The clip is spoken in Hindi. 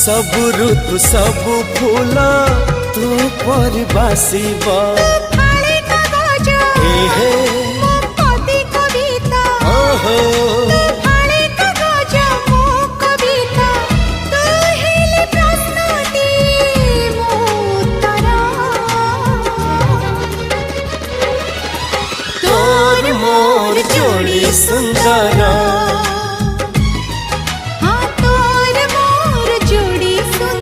सब ऋतु सब फूल तू पर बासिबा फाळे कागज एहे मो पदी कविता ओहो फाळे कागज मो कविता तू हेली प्रश्नटी मो उत्तर तोर मोर जोड़ी सुंदर